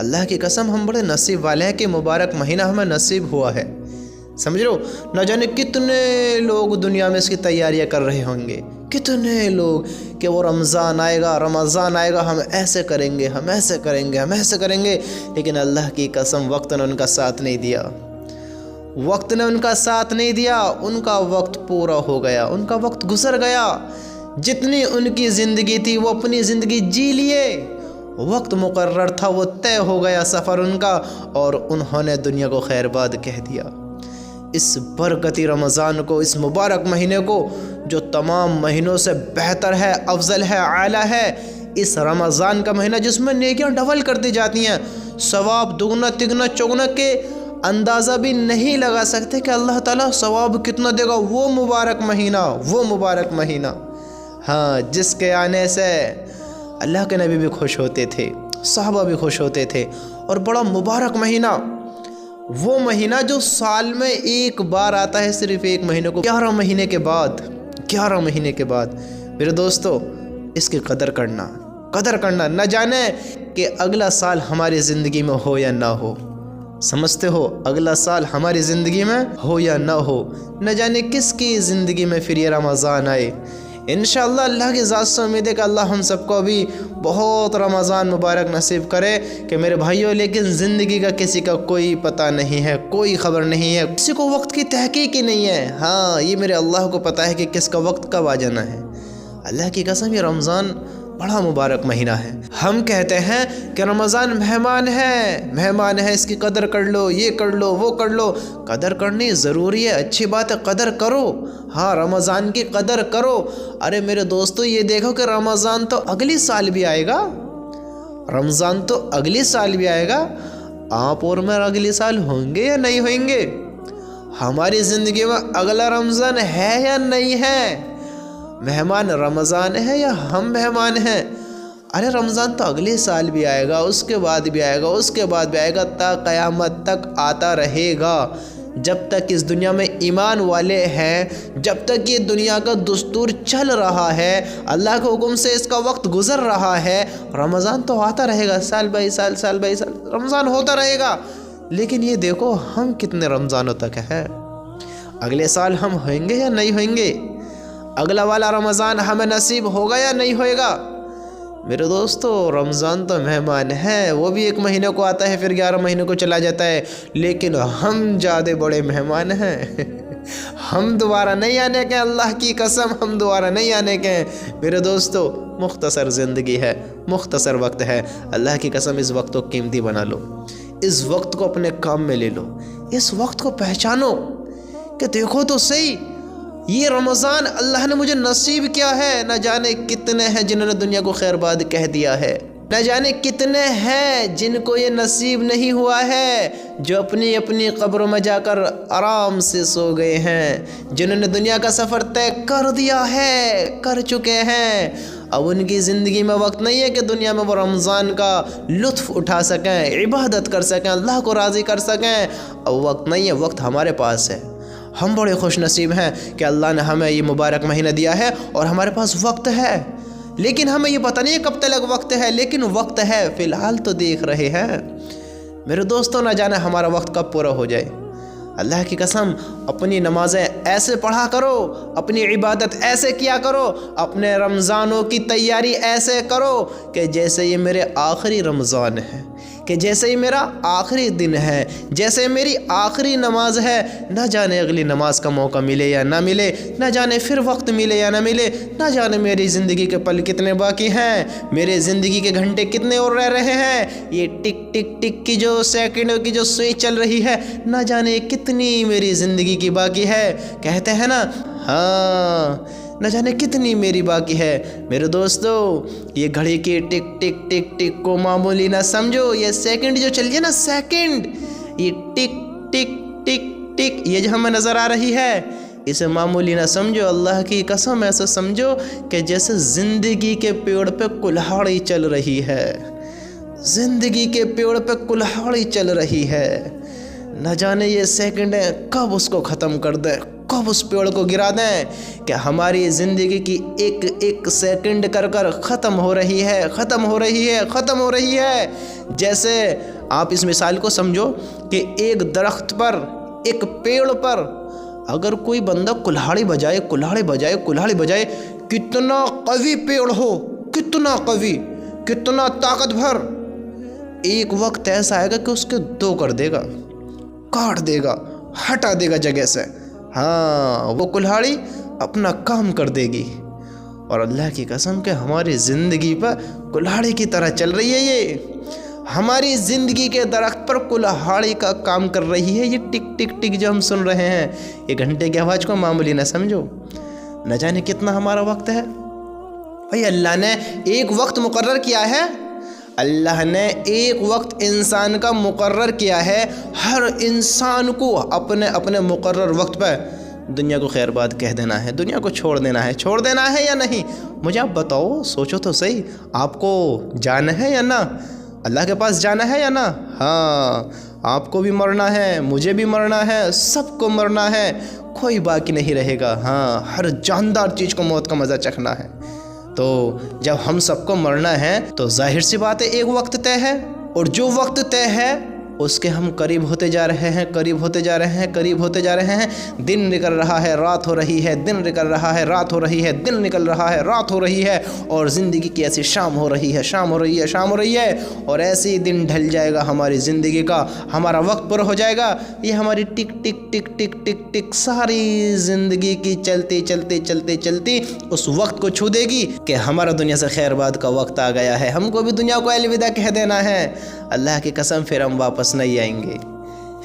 اللہ کی قسم ہم بڑے نصیب والے ہیں کہ مبارک مہینہ ہمیں نصیب ہوا ہے، سمجھ رہے ہو؟ نہ جانے کتنے لوگ دنیا میں اس کی تیاریاں کر رہے ہوں گے، کتنے لوگ کہ وہ رمضان آئے گا ہم ایسے کریں گے، ہم ایسے کریں گے، ہم ایسے کریں گے، لیکن اللہ کی قسم وقت نے ان کا ساتھ نہیں دیا، وقت نے ان کا ساتھ نہیں دیا، ان کا وقت پورا ہو گیا، ان کا وقت گزر گیا، جتنی ان کی زندگی تھی وہ اپنی زندگی جی لیے، وقت مقرر تھا وہ طے ہو گیا سفر ان کا، اور انہوں نے دنیا کو خیر باد کہہ دیا۔ اس برکتی رمضان کو، اس مبارک مہینے کو جو تمام مہینوں سے بہتر ہے، افضل ہے، اعلیٰ ہے، اس رمضان کا مہینہ جس میں نیکیاں ڈبل کر دی جاتی ہیں، ثواب دگنا تگنا چوگنا کے اندازہ بھی نہیں لگا سکتے کہ اللہ تعالیٰ ثواب کتنا دے گا۔ وہ مبارک مہینہ ہاں، جس کے آنے سے اللہ کے نبی بھی خوش ہوتے تھے، صحابہ بھی خوش ہوتے تھے، اور بڑا مبارک مہینہ، وہ مہینہ جو سال میں ایک بار آتا ہے، صرف ایک مہینے کو 11 مہینے کے بعد۔ میرے دوستو، اس کی قدر کرنا، نہ جانے کہ اگلا سال ہماری زندگی میں ہو یا نہ ہو، سمجھتے ہو؟ اگلا سال ہماری زندگی میں ہو یا نہ ہو، نہ جانے کس کی زندگی میں پھر یہ رمضان آئے۔ انشاءاللہ اللہ کی ذات سے امید ہے کہ اللہ ہم سب کو بھی بہت رمضان مبارک نصیب کرے کہ میرے بھائیوں، لیکن زندگی کا کسی کا کوئی پتہ نہیں ہے، کوئی خبر نہیں ہے، کسی کو وقت کی تحقیق ہی نہیں ہے۔ ہاں، یہ میرے اللہ کو پتہ ہے کہ کس کا وقت کب آ جانا ہے۔ اللہ کی قسم یہ رمضان بڑا مبارک مہینہ ہے۔ ہم کہتے ہیں کہ رمضان مہمان ہے، اس کی قدر کر لو، یہ کر لو، وہ کر لو۔ قدر کرنی ضروری ہے، اچھی بات ہے، قدر کرو، ہاں رمضان کی قدر کرو۔ ارے میرے دوستو، یہ دیکھو کہ رمضان تو اگلی سال بھی آئے گا، آپ اور میں اگلی سال ہوں گے یا نہیں ہوئیں گے؟ ہماری زندگی میں اگلا رمضان ہے یا نہیں ہے؟ مہمان رمضان ہے یا ہم مہمان ہیں؟ ارے رمضان تو اگلے سال بھی آئے گا، اس کے بعد بھی آئے گا، تا قیامت تک آتا رہے گا۔ جب تک اس دنیا میں ایمان والے ہیں، جب تک یہ دنیا کا دستور چل رہا ہے، اللہ کے حکم سے اس کا وقت گزر رہا ہے، رمضان تو آتا رہے گا، سال بائی سال رمضان ہوتا رہے گا۔ لیکن یہ دیکھو ہم کتنے رمضانوں تک ہیں، اگلے سال ہم ہوئیں گے یا نہیں ہوئیں گے؟ اگلا والا رمضان ہمیں نصیب ہوگا یا نہیں ہوئے گا؟ میرے دوستو، رمضان تو مہمان ہے، وہ بھی ایک مہینے کو آتا ہے، پھر 11 مہینے کو چلا جاتا ہے، لیکن ہم زیادہ بڑے مہمان ہیں۔ ہم دوبارہ نہیں آنے کے، اللہ کی قسم ہم دوبارہ نہیں آنے کے۔ میرے دوستو، مختصر زندگی ہے، مختصر وقت ہے، اللہ کی قسم اس وقت کو قیمتی بنا لو، اس وقت کو اپنے کام میں لے لو، اس وقت کو پہچانو کہ دیکھو تو صحیح، یہ رمضان اللہ نے مجھے نصیب کیا ہے۔ نہ جانے کتنے ہیں جنہوں نے دنیا کو خیر باد کہہ دیا ہے، نہ جانے کتنے ہیں جن کو یہ نصیب نہیں ہوا ہے، جو اپنی اپنی قبروں میں جا کر آرام سے سو گئے ہیں، جنہوں نے دنیا کا سفر طے کر دیا ہے، کر چکے ہیں۔ اب ان کی زندگی میں وقت نہیں ہے کہ دنیا میں وہ رمضان کا لطف اٹھا سکیں، عبادت کر سکیں، اللہ کو راضی کر سکیں۔ اب وقت نہیں ہے، وقت ہمارے پاس ہے۔ ہم بڑے خوش نصیب ہیں کہ اللہ نے ہمیں یہ مبارک مہینہ دیا ہے اور ہمارے پاس وقت ہے، لیکن ہمیں یہ پتہ نہیں کب تک وقت ہے، لیکن وقت ہے، فی الحال تو دیکھ رہے ہیں۔ میرے دوستوں، نہ جانے ہمارا وقت کب پورا ہو جائے۔ اللہ کی قسم اپنی نمازیں ایسے پڑھا کرو، اپنی عبادت ایسے کیا کرو، اپنے رمضانوں کی تیاری ایسے کرو کہ جیسے یہ میرے آخری رمضان ہے، کہ جیسے ہی میرا آخری دن ہے، جیسے میری آخری نماز ہے، نہ جانے اگلی نماز کا موقع ملے یا نہ ملے، نہ جانے پھر وقت ملے یا نہ ملے، نہ جانے میری زندگی کے پل کتنے باقی ہیں، میرے زندگی کے گھنٹے کتنے اور رہ رہے ہیں، یہ ٹک ٹک ٹک کی جو سیکنڈوں کی جو سوئی چل رہی ہے، نہ جانے کتنی میری زندگی کی باقی ہے۔ کہتے ہیں نا، ہاں نہ جانے کتنی میری باقی ہے۔ میرے دوستو، یہ گھڑی کی ٹک ٹک ٹک ٹک کو معمولی نہ سمجھو، یہ سیکنڈ جو چل رہی ہے نا، سیکنڈ، یہ ٹک ٹک ٹک ٹک یہ جو ہمیں نظر آ رہی ہے، اسے معمولی نہ سمجھو، اللہ کی قسم ایسا سمجھو کہ جیسے زندگی کے پیڑ پہ کلہاڑی چل رہی ہے، زندگی کے پیڑ پہ کلہاڑی چل رہی ہے۔ نہ جانے یہ سیکنڈیں کب اس کو ختم کر دیں، کب اس پیڑ کو گرا دیں، کہ ہماری زندگی کی ایک ایک سیکنڈ کر کر ختم ہو رہی ہے، ختم ہو رہی ہے، ختم ہو رہی ہے۔ جیسے آپ اس مثال کو سمجھو کہ ایک درخت پر، ایک پیڑ پر اگر کوئی بندہ کلہاڑی بجائے کلہاڑی بجائے کلہاڑی بجائے، کتنا قوی پیڑ ہو، کتنا قوی، کتنا طاقت بھر، ایک وقت ایسا آئے گا کہ اس کے دو کر دے گا، کاٹ دے گا، ہٹا دے گا جگہ سے۔ ہاں، وہ کلہاڑی اپنا کام کر دے گی۔ اور اللہ کی قسم کہ ہماری زندگی پر کلہاڑی کی طرح چل رہی ہے، یہ ہماری زندگی کے درخت پر کلہاڑی کا کام کر رہی ہے۔ یہ ٹک ٹک ٹک جو ہم سن رہے ہیں، یہ گھنٹے کی آواز کو معمولی نہ سمجھو، نہ جانے کتنا ہمارا وقت ہے۔ بھائی اللہ نے ایک وقت مقرر کیا ہے، اللہ نے ایک وقت انسان کا مقرر کیا ہے۔ ہر انسان کو اپنے اپنے مقرر وقت پہ دنیا کو خیر بات کہہ دینا ہے، دنیا کو چھوڑ دینا ہے یا نہیں؟ مجھے آپ بتاؤ، سوچو تو صحیح، آپ کو جانا ہے یا نہ؟ اللہ کے پاس جانا ہے یا نہ؟ ہاں، آپ کو بھی مرنا ہے، مجھے بھی مرنا ہے، سب کو مرنا ہے، کوئی باقی نہیں رہے گا۔ ہاں، ہر جاندار چیز کو موت کا مزہ چکھنا ہے۔ تو جب ہم سب کو مرنا ہے تو ظاہر سی بات ہے ایک وقت طے ہے، اور جو وقت طے ہے اس کے ہم قریب ہوتے جا رہے ہیں، قریب ہوتے جا رہے ہیں، قریب ہوتے جا رہے ہیں۔ دن نکل رہا ہے، رات ہو رہی ہے، دن نکل رہا ہے، رات ہو رہی ہے، دن نکل رہا ہے، رات ہو رہی ہے، اور زندگی کی ایسی شام ہو رہی ہے، شام ہو رہی ہے، شام ہو رہی ہے، اور ایسے ہی دن ڈھل جائے گا ہماری زندگی کا، ہمارا وقت پورا ہو جائے گا۔ یہ ہماری ٹک ٹک ٹک ٹک ٹک ٹک ساری زندگی کی چلتی چلتی چلتی چلتی اس وقت کو چھو دے گی کہ ہمارا دنیا سے خیر بات کا وقت آ گیا ہے، ہم کو بھی دنیا کو الوداع کہہ دینا ہے۔ اللہ کی قسم پھر ہم واپس نہیں آئیں گے،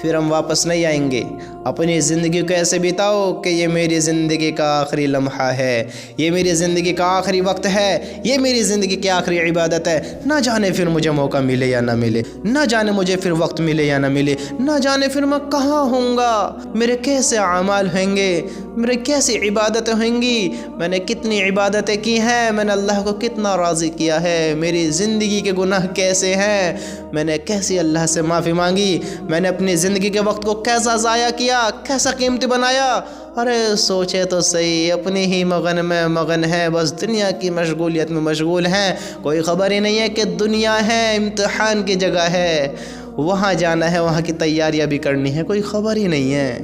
پھر ہم واپس نہیں آئیں گے۔ اپنی زندگی کو ایسے بتاؤ کہ یہ میری زندگی کا آخری لمحہ ہے، یہ میری زندگی کا آخری وقت ہے، یہ میری زندگی کی آخری عبادت ہے۔ نہ جانے پھر مجھے موقع ملے یا نہ ملے، نہ جانے مجھے پھر وقت ملے یا نہ ملے، نہ جانے پھر میں کہاں ہوں گا، میرے کیسے اعمال ہوئیں گے، میرے کیسی عبادتیں ہوئیں گی، میں نے کتنی عبادتیں کی ہیں، میں نے اللہ کو کتنا راضی کیا ہے، میری زندگی کے گناہ کیسے ہیں، میں نے کیسی اللہ سے معافی مانگی، میں نے اپنی زندگی کے وقت کو کیسا ضائع کیا، کیسا قیمتی بنایا۔ ارے سوچے تو صحیح، اپنی ہی مغن میں مغن ہے، بس دنیا کی مشغولیت میں مشغول ہیں، کوئی خبر ہی نہیں ہے کہ دنیا ہے، امتحان کی جگہ ہے، وہاں جانا ہے، وہاں کی تیاریاں بھی کرنی ہے، کوئی خبر ہی نہیں ہے،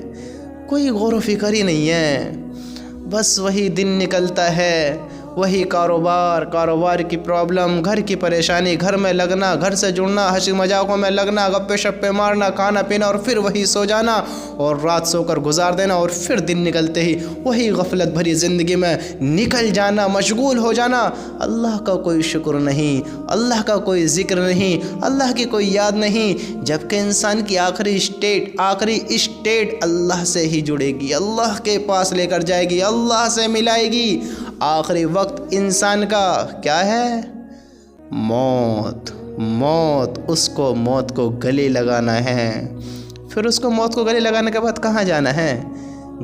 کوئی غور و فکر ہی نہیں ہے۔ بس وہی دن نکلتا ہے، وہی کاروبار کی پرابلم، گھر کی پریشانی، گھر میں لگنا، گھر سے جڑنا، ہنسی مذاقوں میں لگنا، گپے شپے مارنا، کھانا پینا، اور پھر وہی سو جانا اور رات سو کر گزار دینا، اور پھر دن نکلتے ہی وہی غفلت بھری زندگی میں نکل جانا، مشغول ہو جانا۔ اللہ کا کوئی شکر نہیں، اللہ کا کوئی ذکر نہیں، اللہ کی کوئی یاد نہیں، جبکہ انسان کی آخری اسٹیٹ اللہ سے ہی جڑے گی، اللہ کے پاس لے کر جائے گی، اللہ سے ملائے گی۔ آخری وقت انسان کا کیا ہے؟ موت۔ اس کو موت کو گلے لگانا ہے۔ پھر اس کو موت کو گلے لگانے کے بعد کہاں جانا ہے؟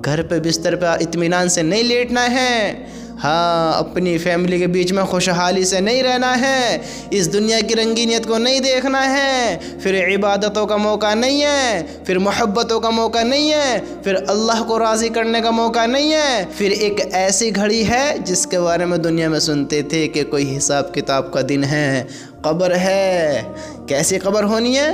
گھر پہ بستر پہ اطمینان سے نہیں لیٹنا ہے، ہاں، اپنی فیملی کے بیچ میں خوشحالی سے نہیں رہنا ہے، اس دنیا کی رنگینیت کو نہیں دیکھنا ہے، پھر عبادتوں کا موقع نہیں ہے، پھر محبتوں کا موقع نہیں ہے، پھر اللہ کو راضی کرنے کا موقع نہیں ہے۔ پھر ایک ایسی گھڑی ہے جس کے بارے میں دنیا میں سنتے تھے کہ کوئی حساب کتاب کا دن ہے، قبر ہے۔ کیسی قبر ہونی ہے؟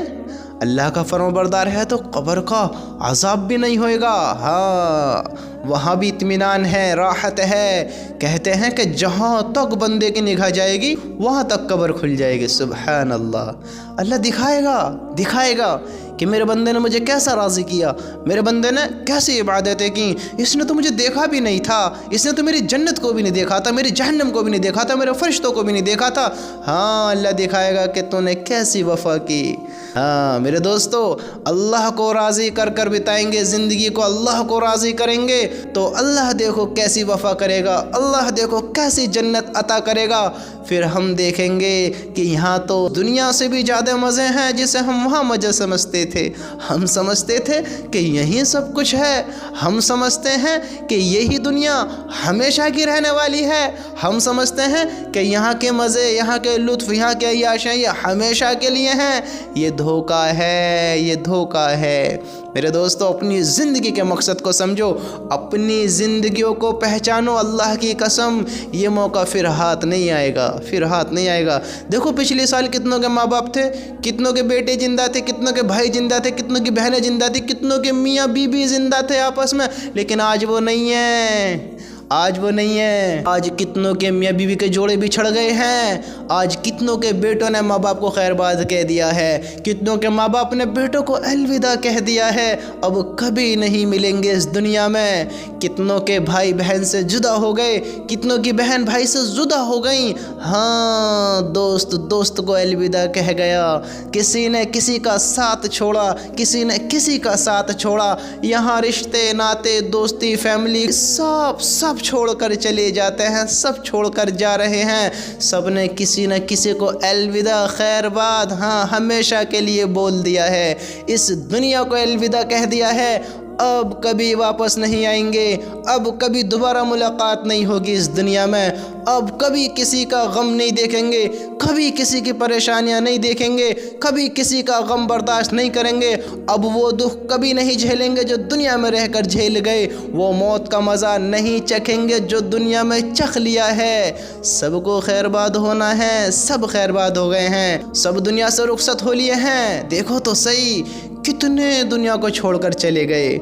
اللہ کا فرمانبردار ہے تو قبر کا عذاب بھی نہیں ہوئے گا، ہاں، وہاں بھی اطمینان ہے، راحت ہے۔ کہتے ہیں کہ جہاں تک بندے کی نگاہ جائے گی وہاں تک قبر کھل جائے گی۔ سبحان اللہ، اللہ دکھائے گا کہ میرے بندے نے مجھے کیسا راضی کیا، میرے بندے نے کیسی عبادتیں کی، اس نے تو مجھے دیکھا بھی نہیں تھا، اس نے تو میری جنت کو بھی نہیں دیکھا تھا، میری جہنم کو بھی نہیں دیکھا تھا، میرے فرشتوں کو بھی نہیں دیکھا تھا۔ ہاں، اللہ دکھائے گا کہ تو نے کیسی وفا کی۔ ہاں میرے دوستو، اللہ کو راضی کر کر بتائیں گے زندگی کو، اللہ کو راضی کریں گے تو اللہ دیکھو کیسی وفا کرے گا، اللہ دیکھو کیسی جنت عطا کرے گا۔ پھر ہم دیکھیں گے کہ یہاں تو دنیا سے بھی زیادہ مزے ہیں جسے ہم وہاں مزے سمجھتے تھے۔ ہم سمجھتے تھے کہ یہی سب کچھ ہے، ہم سمجھتے ہیں کہ یہی دنیا ہمیشہ کی رہنے والی ہے، ہم سمجھتے ہیں کہ یہاں کے مزے، یہاں کے لطف، یہاں کے عیاشیں یہ ہمیشہ کے لیے ہیں۔ یہ دھوکہ ہے، یہ دھوکہ ہے۔ میرے دوستو، اپنی زندگی کے مقصد کو سمجھو، اپنی زندگیوں کو پہچانو۔ اللہ کی قسم یہ موقع پھر ہاتھ نہیں آئے گا، پھر ہاتھ نہیں آئے گا۔ دیکھو پچھلے سال کتنوں کے ماں باپ تھے، کتنوں کے بیٹے زندہ تھے، کتنوں کے بھائی زندہ تھے، کتنوں کی بہنیں زندہ تھی، کتنوں کے میاں بیوی زندہ تھے آپس میں، لیکن آج وہ نہیں ہیں، آج وہ نہیں ہے۔ آج کتنوں کے میاں بیوی کے جوڑے بچھڑ گئے ہیں، آج کتنوں کے بیٹوں نے ماں باپ کو خیر باد کہہ دیا ہے، کتنوں کے ماں باپ نے بیٹوں کو الوداع کہہ دیا ہے، اب کبھی نہیں ملیں گے اس دنیا میں۔ کتنوں کے بھائی بہن سے جدا ہو گئے، کتنوں کی بہن بھائی سے جدا ہو گئیں، ہاں دوست دوست کو الوداع کہہ گیا، کسی نے کسی کا ساتھ چھوڑا، کسی نے کسی کا ساتھ چھوڑا، یہاں رشتے ناتے دوستی فیملی سب چھوڑ کر چلے جاتے ہیں، سب چھوڑ کر جا رہے ہیں، سب نے کسی نہ کسی کو الوداع خیر باد ہاں ہمیشہ کے لیے بول دیا ہے، اس دنیا کو الوداع کہہ دیا ہے، اب کبھی واپس نہیں آئیں گے، اب کبھی دوبارہ ملاقات نہیں ہوگی اس دنیا میں، اب کبھی کسی کا غم نہیں دیکھیں گے، کبھی کسی کی پریشانیاں نہیں دیکھیں گے، کبھی کسی کا غم برداشت نہیں کریں گے، اب وہ دکھ کبھی نہیں جھیلیں گے جو دنیا میں رہ کر جھیل گئے، وہ موت کا مزہ نہیں چکھیں گے جو دنیا میں چکھ لیا ہے۔ سب کو خیر باد ہونا ہے، سب خیر باد ہو گئے ہیں، سب دنیا سے رخصت ہو لیے ہیں، دیکھو تو صحیح کتنے دنیا کو چھوڑ کر چلے گئے،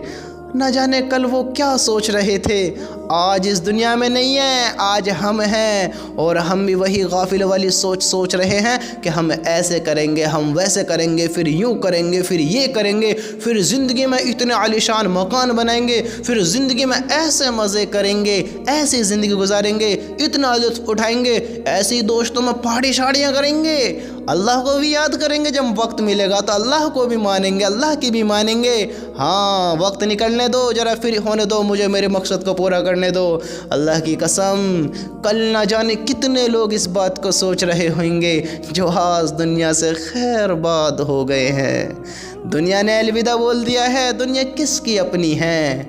نہ جانے کل وہ کیا سوچ رہے تھے، آج اس دنیا میں نہیں ہیں، آج ہم ہیں، اور ہم بھی وہی غافل والی سوچ رہے ہیں کہ ہم ایسے کریں گے، ہم ویسے کریں گے، پھر یوں کریں گے، پھر یہ کریں گے، پھر زندگی میں اتنے عالیشان مکان بنائیں گے، پھر زندگی میں ایسے مزے کریں گے، ایسی زندگی گزاریں گے، اتنا لطف اٹھائیں گے، ایسی دوستوں میں پارٹی شاڑیاں کریں گے، اللہ کو بھی یاد کریں گے، جب وقت ملے گا تو اللہ کو بھی مانیں گے، اللہ کی بھی مانیں گے، ہاں وقت نکلنے دو ذرا، پھر ہونے دو مجھے میرے مقصد کو پورا کرنے دو، اللہ کی قسم کل نہ جانے کتنے لوگ اس بات کو سوچ رہے ہوئیں گے جو آج دنیا سے خیر باد ہو گئے ہیں۔ دنیا نے الوداع بول دیا ہے، دنیا کس کی اپنی ہے؟